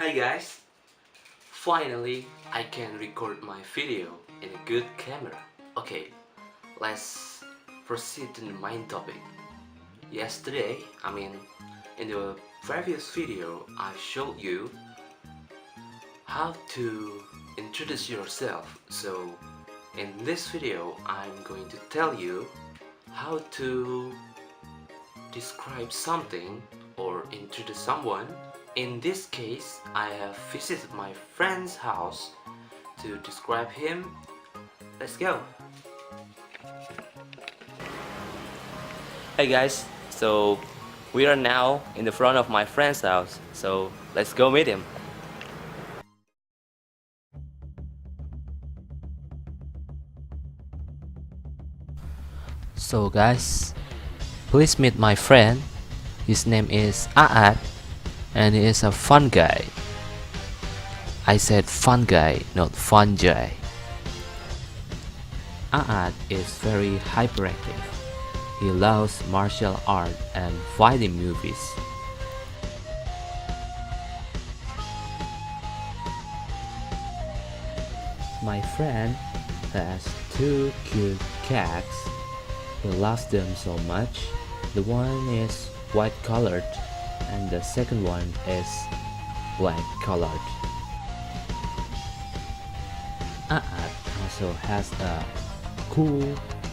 Hi guys! Finally, I can record my video in a good camera. Okay, let's proceed to the main topic. Yesterday, in the previous video, I showed you how to introduce yourself. So, in this video, I'm going to tell you how to describe something or introduce someone. In this case, I have visited my friend's house to describe him. Let's go! Hey guys, so we are now in the front of my friend's house, so let's go meet him. So guys, please meet my friend. His name is Aad, and he is a fun guy. I said fun guy, not fun guy. Aad is very hyperactive. He loves martial art and fighting movies. My friend has two cute cats. He loves them so much. The one is white colored and the second one is black colored. Aad also has a cool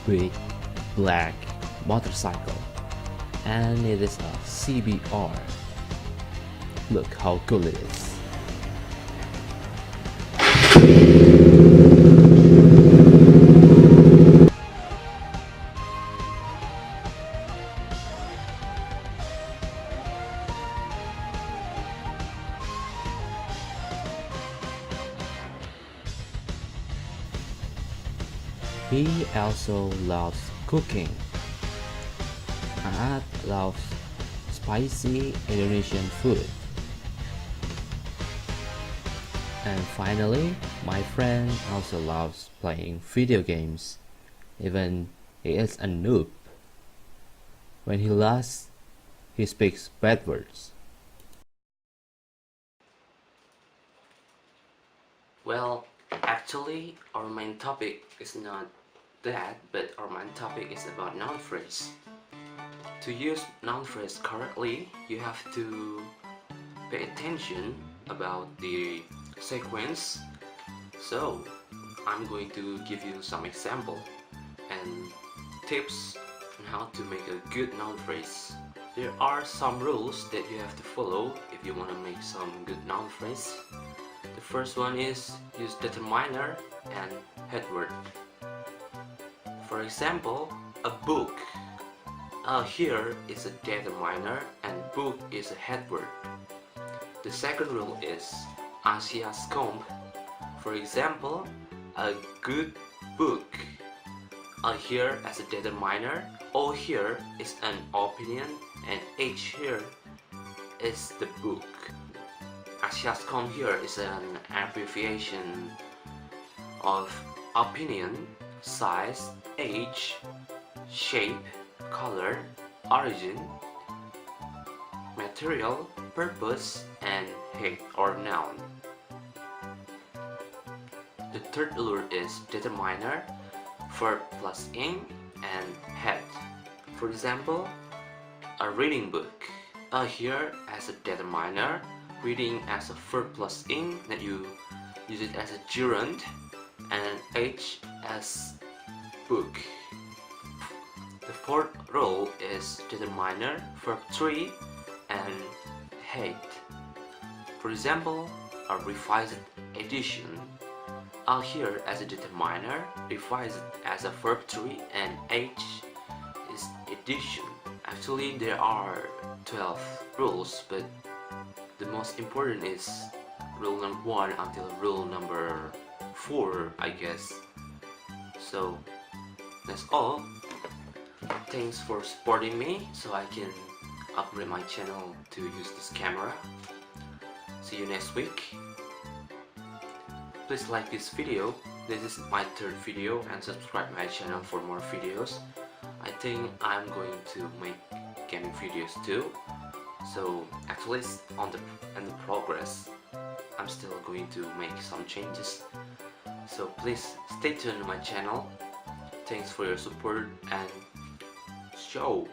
big black motorcycle, and it is a CBR. Look how cool it is. He also loves cooking. Aad loves spicy Indonesian food. And finally, my friend also loves playing video games, even he is a noob. When he laughs, he speaks bad words. Well, actually, our main topic is not that, but our main topic is about noun phrase. To use noun phrase correctly, you have to pay attention about the sequence. So, I'm going to give you some example and tips on how to make a good noun phrase. There are some rules that you have to follow if you want to make some good noun phrase. The first one is use determiner and head word. For example, a book. Here is a determiner and book is a head word. The second rule is ASiASCOMPH. For example, a good book. Here as a determiner, O here is an opinion and H here is the book. ASiASCOMPH here is an abbreviation of opinion, size, age, shape, color, origin, material, purpose, and head or noun. The third rule is determiner, verb plus ing, and head. For example, a reading book. Here as a determiner, reading as a verb plus ing, that you use it as a gerund, and H as book. The fourth rule is determiner, verb 3, and head. For example, a revised edition. Here as a determiner, revised as a verb 3, and H is edition. Actually, there are 12 rules, but the most important is rule number 1 until rule number 4, I guess. So that's all. Thanks for supporting me so I can upgrade my channel to use this camera. See you next week. Please like this video. This is my third video, and subscribe my channel for more videos. I think I'm going to make gaming videos too. So actually it's on the progress. I'm still going to make some changes. So please stay tuned to my channel. Thanks for your support and show.